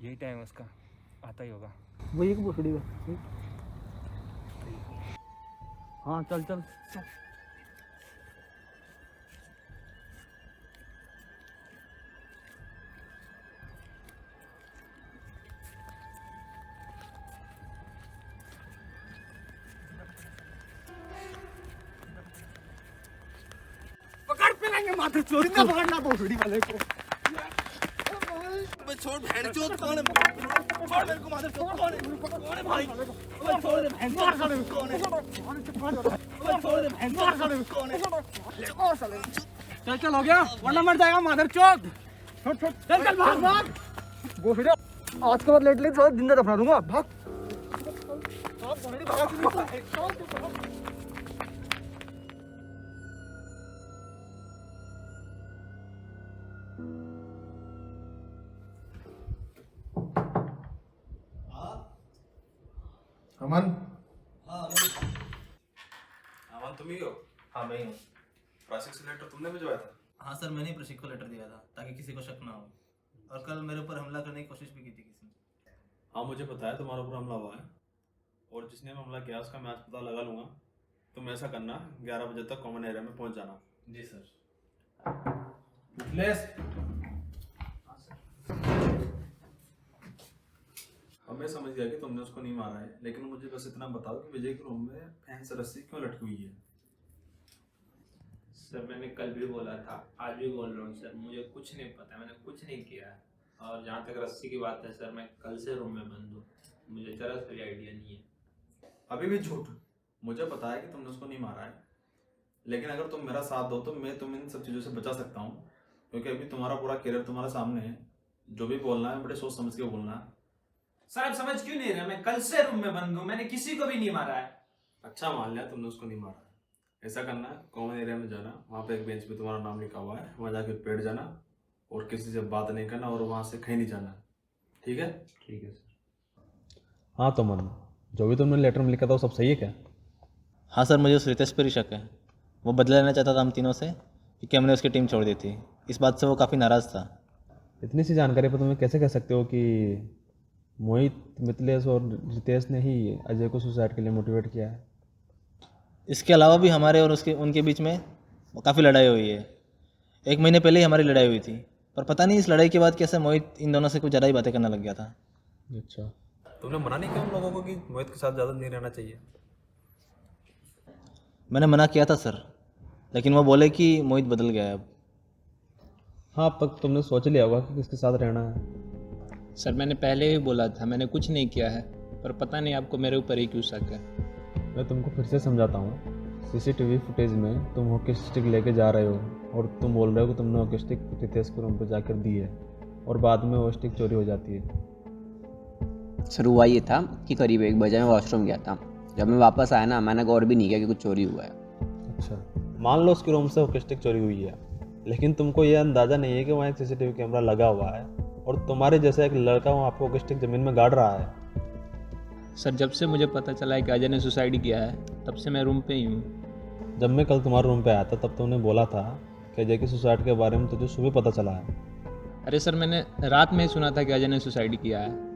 यही टाइम है उसका, आता ही होगा। वही एक भोसड़ी है। हाँ चल चल चल। पकड़ पे लेंगे माथे चोरी ना पकड़ना भोसड़ी वाले को। छोड़ बहन चोद कौन है? छोड़ मेरे को माथे चोद कौन है? कौन है भाई? ओए छोड़ दे बहन मार साले को कौन है? ओए छोड़ दे बहन मार साले को कौन है? छोड़ साले। चल चल हो गया वरना मर जाएगा माधर चोद। छोड़ छोड़ चल चल भाग भाग। वो फिर आज के बाद लेट लेट सारा जिंदा दफना दूंगा। भाग। सब मेरी भाग। अमन। हाँ अमन तुम ही हो? हाँ मैं ही हूँ। प्रशिक्षण से लेटर तुमने भिजवाया था? हाँ सर, मैंने ही प्रशिक्षक को लेटर दिया था ताकि किसी को शक ना हो, और कल मेरे ऊपर हमला करने की कोशिश भी की थी किसी ने। हाँ मुझे पता है तुम्हारे ऊपर हमला हुआ है, और जिसने हमला किया उसका मैं आज पता लगा लूंगा। तुम ऐसा करना 11 बजे तक कॉमन एरिया में पहुंच जाना। जी सर। अब मैं समझ गया कि तुमने उसको नहीं मारा है, लेकिन मुझे बस इतना बताओ कि विजय के रूम में फैन से रस्सी क्यों लटकी हुई है? सर मैंने कल भी बोला था, आज भी बोल रहा हूँ सर, मुझे कुछ नहीं पता, मैंने कुछ नहीं किया है। और जहाँ तक रस्सी की बात है सर, मैं कल से रूम में बंद हूँ, मुझे जरा सा भी आइडिया नहीं है। अभी भी झूठ। मुझे पता है कि तुमने उसको नहीं मारा है, लेकिन अगर तुम मेरा साथ दो तो मैं तुम्हें इन सब चीज़ों से बचा सकता हूँ, क्योंकि अभी तुम्हारा पूरा करियर तुम्हारे सामने है। जो भी बोलना है बड़े सोच समझ के बोलना है। सर आप समझ क्यों नहीं रहे? मैं कल से रूम में बंद हूँ, मैंने किसी को भी नहीं मारा है। अच्छा मान लिया तुमने उसको नहीं मारा है। ऐसा करना, कॉमन एरिया में जाना, वहाँ पे एक बेंच पे तुम्हारा नाम लिखा हुआ है, वहाँ जाके बैठ जाना और किसी से बात नहीं करना और वहाँ से कहीं नहीं जाना। ठीक है? ठीक है सर। हाँ तो मन, जो भी तुमने लेटर में लिखा था वो सब सही है क्या? हाँ सर, मुझे उस रितेश पर ही शक है। वो बदला लेना चाहता था हम तीनों से, क्योंकि हमने उसकी टीम छोड़ दी थी। इस बात से वो काफ़ी नाराज़ था। इतनी सी जानकारी पर तुम्हें कैसे कह सकते हो कि मोहित, मिथिलेश और रितेश ने ही अजय को सुसाइड के लिए मोटिवेट किया है? इसके अलावा भी हमारे और उनके बीच में काफ़ी लड़ाई हुई है। 1 महीने पहले ही हमारी लड़ाई हुई थी, पर पता नहीं इस लड़ाई के बाद कैसे मोहित इन दोनों से कुछ ज़्यादा ही बातें करने लग गया था। अच्छा, तुमने मना नहीं किया उन लोगों को कि मोहित के साथ ज़्यादा नहीं रहना चाहिए? मैंने मना किया था सर, लेकिन वो बोले कि मोहित बदल गया है अब। हाँ अब तक तुमने सोच लिया होगा कि किसके साथ रहना है। सर मैंने पहले ही बोला था, मैंने कुछ नहीं किया है, पर पता नहीं आपको मेरे ऊपर ही क्यों शक है। मैं तुमको फिर से समझाता हूँ, सीसीटीवी फुटेज में तुम हॉकी स्टिक लेके जा रहे हो और तुम बोल रहे हो कि तुमने हॉकी स्टिक रितेश के रूम पर जाकर दी है और बाद में वो स्टिक चोरी हो जाती है। सर हुआ ये था कि करीब 1 बजे मैं वॉशरूम गया था। जब मैं वापस आया ना, मैंने गौर भी नहीं किया कि कुछ चोरी हुआ है। अच्छा, मान लो उसके रूम से हॉकी स्टिक चोरी हुई है, लेकिन तुमको ये अंदाज़ा नहीं है कि वहाँ एक सीसीटीवी कैमरा लगा हुआ है और तुम्हारे जैसा एक लड़का वहाँ आपको हॉकी स्टिक ज़मीन में गाड़ रहा है। सर जब से मुझे पता चला है कि अजय ने सुसाइड किया है, तब से मैं रूम पे ही हूँ। जब मैं कल तुम्हारे रूम पे आया था तब तुमने बोला था कि अजय की सुसाइड के बारे में तुझे सुबह पता चला है। अरे सर मैंने रात में ही सुना था कि अजय ने सुसाइड किया है।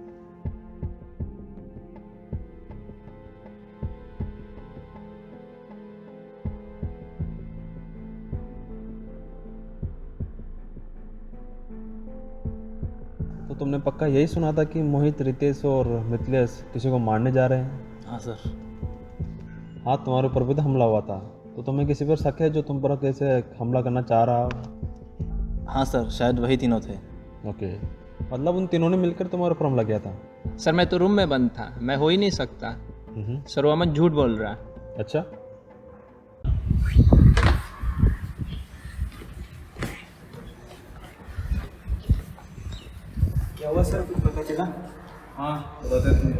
तो तुमने पक्का यही सुना था कि मोहित, रितेश और मिथिलेश किसी को मारने जा रहे हैं? हाँ सर। हाँ, तुम्हारे ऊपर भी तो हमला हुआ था, तो तुम्हें किसी पर शक है जो तुम पर कैसे हमला करना चाह रहा हो? हाँ सर, शायद वही तीनों थे। ओके, मतलब उन तीनों ने मिलकर तुम्हारे ऊपर हमला किया था? सर मैं तो रूम में बंद था, मैं हो ही नहीं सकता। सर वो अमन झूठ बोल रहा है। अच्छा, क्या हुआ सर, कुछ पता चला? हाँ बताते तुम।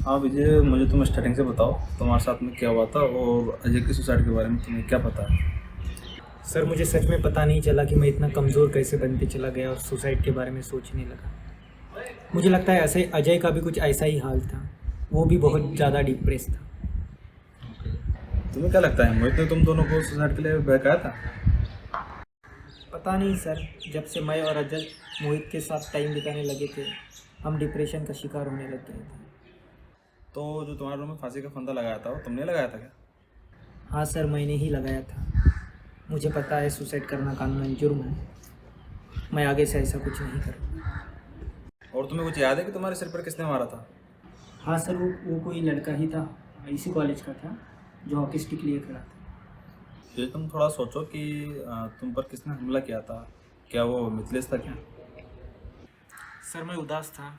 हाँ विजय, मुझे तुम स्टार्टिंग से बताओ तुम्हारे साथ में क्या हुआ था और अजय की सुसाइड के बारे में तुम्हें क्या पता है? सर मुझे सच में पता नहीं चला कि मैं इतना कमज़ोर कैसे बनते चला गया और सुसाइड के बारे में सोचने लगा। मुझे लगता है ऐसे अजय का भी कुछ ऐसा ही हाल था, वो भी बहुत ज़्यादा डिप्रेस था। तुम्हें क्या लगता है मोहित ने तुम दोनों को सुसाइड के लिए बहकाया था? पता नहीं सर, जब से मैं और अजय मोहित के साथ टाइम बिताने लगे थे, हम डिप्रेशन का शिकार होने लग गए थे। तो जो तुम्हारे रूम में फांसी का फंदा लगाया था वो तुमने लगाया था क्या? हाँ सर, मैंने ही लगाया था। मुझे पता है सुसाइड करना कानूनन जुर्म है। मैं आगे से ऐसा कुछ नहीं करूँगा। और तुम्हें कुछ याद है कि तुम्हारे सिर पर किसने मारा था? हाँ सर, वो कोई लड़का ही था, इसी कॉलेज का था, जो हॉकी स्टिक लिए खड़ा था। ये तुम थोड़ा सोचो कि तुम पर किसने हमला किया था। क्या वो मिथिलेश था क्या? सर मैं उदास था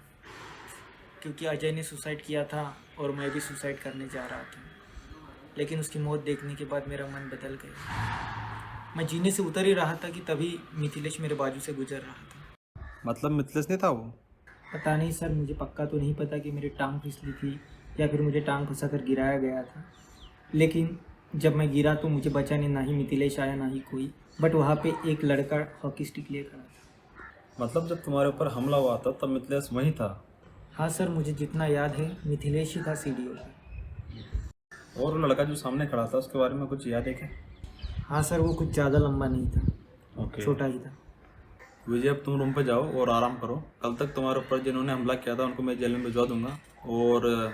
क्योंकि अजय ने सुसाइड किया था और मैं भी सुसाइड करने जा रहा था, लेकिन उसकी मौत देखने के बाद मेरा मन बदल गया। मैं जीने से उतर ही रहा था कि तभी मिथिलेश मेरे बाजू से गुजर रहा था। मतलब मिथिलेश नहीं था वो? पता नहीं सर, मुझे पक्का तो नहीं पता कि मेरी टांग फिसली थी या फिर मुझे टांग फंसा कर गिराया गया था, लेकिन जब मैं गिरा तो मुझे बचाने ना ही मिथिलेश आया ना ही कोई, बट वहाँ पे एक लड़का हॉकी स्टिक लिए खड़ा था। मतलब जब तुम्हारे ऊपर हमला हुआ था तब मिथिलेश वहीं था? हाँ सर, मुझे जितना याद है मिथिलेश ही था सीढ़ियों पर। और वो लड़का जो सामने खड़ा था उसके बारे में कुछ याद है क्या? हाँ सर, वो कुछ ज़्यादा लंबा नहीं था, ओके। छोटा ही था। विजय अब तुम रूम पे जाओ और आराम करो। कल तक तुम्हारे ऊपर जिन्होंने हमला किया था उनको मैं जेल में भिजवा दूंगा और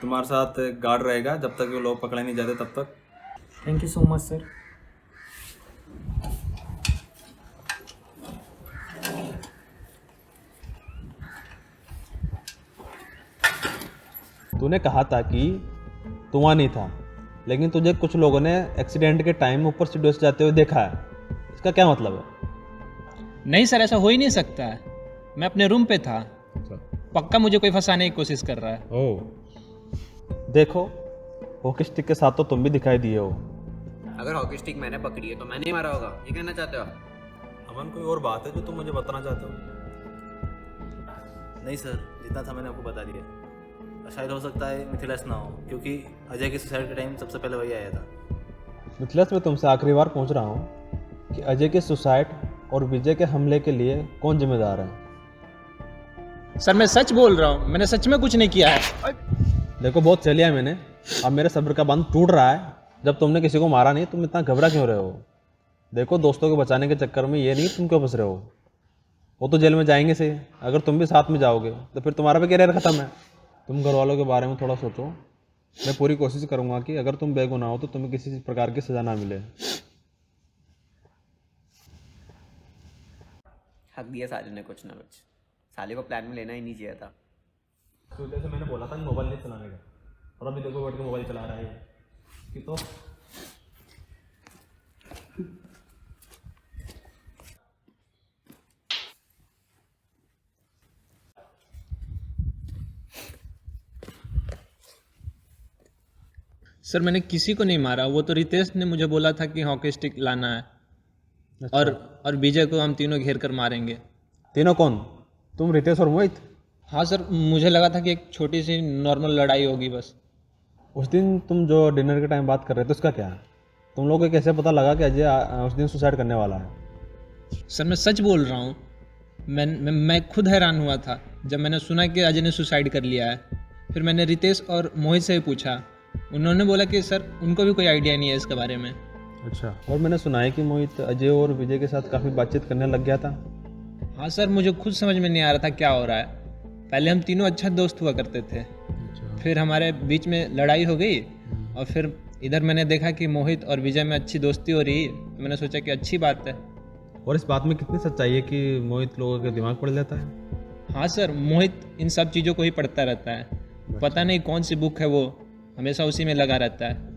तुम्हारे साथ गार्ड रहेगा जब तक वो लोग पकड़े नहीं जाते तब तक। Thank you so much sir. तूने कहा था कि तू वहाँ नहीं था, लेकिन तुझे कुछ लोगों ने एक्सीडेंट के टाइम ऊपर सीढ़ियों से जाते हुए देखा है। इसका क्या मतलब है? नहीं सर, ऐसा हो ही नहीं सकता है। मैं अपने रूम पे था। पक्का मुझे कोई फंसाने की कोशिश कर रहा है। ओह, देखो हॉकी स्टिक के साथ तो तुम भी दिखाई दिए हो। अगर हॉकी स्टिक मैंने पकड़ी है तो मैंने ही मारा होगा, ये कहना चाहते हो? अमन, कोई और बात है जो तुम मुझे बताना चाहते हो? नहीं सर, जितना था मैंने आपको बता दिया। और शायद हो सकता है मिथिलेश ना हो, क्योंकि अजय के सुसाइड के टाइम सबसे पहले वही आया था। मिथिलेश, मैं तुमसे आखिरी बार पूछ रहा हूँ कि अजय के सुसाइड और विजय के हमले के लिए कौन जिम्मेदार है? सर मैं सच बोल रहा हूँ, मैंने सच में कुछ नहीं किया है। देखो बहुत चल लिया मैंने, अब मेरे सब्र का बांध टूट रहा है। जब तुमने किसी को मारा नहीं, तुम इतना घबरा क्यों रहे हो? देखो दोस्तों को बचाने के चक्कर में ये नहीं तुम क्यों फंस रहे हो। वो तो जेल में जाएंगे से, अगर तुम भी साथ में जाओगे तो फिर तुम्हारा भी कैरियर खत्म है। तुम घर वालों के बारे में थोड़ा सोचो। मैं पूरी कोशिश करूँगा कि अगर तुम बेगुनाह हो तो तुम्हें किसी प्रकार की सज़ा ना मिले। हक दिया साले ने कुछ ना कुछ। साले को प्लान में लेना ही नहीं चाहिए था। तो जैसे मैंने बोला था मोबाइल नहीं चलाने का, और अभी देखो बैठ के मोबाइल चला रहा है कि तो सर मैंने किसी को नहीं मारा, वो तो रितेश ने मुझे बोला था कि हॉकी स्टिक लाना है। अच्छा। और विजय को हम तीनों घेर कर मारेंगे। तीनों कौन? तुम, रितेश और मोहित? हाँ सर, मुझे लगा था कि एक छोटी सी नॉर्मल लड़ाई होगी बस। उस दिन तुम जो डिनर के टाइम बात कर रहे थे उसका क्या? तुम लोगों को कैसे पता लगा कि अजय उस दिन सुसाइड करने वाला है? सर मैं सच बोल रहा हूँ, मैं खुद हैरान हुआ था जब मैंने सुना कि अजय ने सुसाइड कर लिया है। फिर मैंने रितेश और मोहित से पूछा, उन्होंने बोला कि सर उनको भी कोई आइडिया नहीं है इसके बारे में। अच्छा। और मैंने सुना है कि मोहित अजय और विजय के साथ काफ़ी बातचीत करने लग गया था। हाँ सर, मुझे खुद समझ में नहीं आ रहा था क्या हो रहा है। पहले हम तीनों अच्छा दोस्त हुआ करते थे, फिर हमारे बीच में लड़ाई हो गई, और फिर इधर मैंने देखा कि मोहित और विजय में अच्छी दोस्ती हो रही है, तो मैंने सोचा कि अच्छी बात है। और इस बात में कितनी सच्चाई है कि मोहित लोगों के दिमाग पढ़ लेता है? हाँ सर, मोहित इन सब चीज़ों को ही पढ़ता रहता है। पता नहीं कौन सी बुक है, वो हमेशा उसी में लगा रहता है।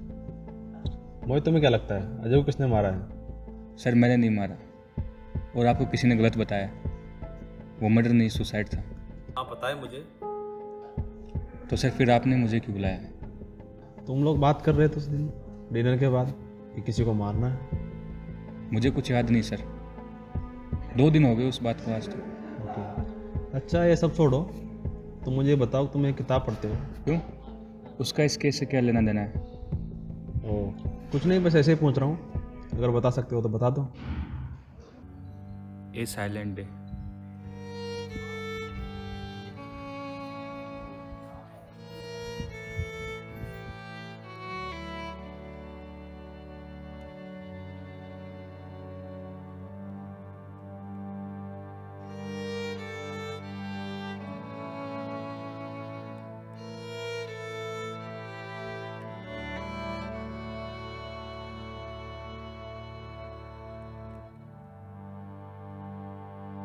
मोहित, तुम्हें क्या लगता है अजय को किसने मारा है? सर मैंने नहीं मारा, और आपको किसी ने गलत बताया। वो मर्डर नहीं, सुसाइड था। हाँ पता है मुझे। तो सर फिर आपने मुझे क्यों बुलाया? तुम लोग बात कर रहे थे उस दिन डिनर के बाद कि किसी को मारना है। मुझे कुछ याद नहीं सर, 2 दिन हो गए उस बात को आज तक। ओके। अच्छा, ये सब छोड़ो, तुम मुझे बताओ तुम एक किताब पढ़ते हो? क्यों? उसका इस केस से क्या लेना देना है? ओह, कुछ नहीं, बस ऐसे ही पूछ रहा हूँ। अगर बता सकते हो तो बता दो। ए साइलेंट डे।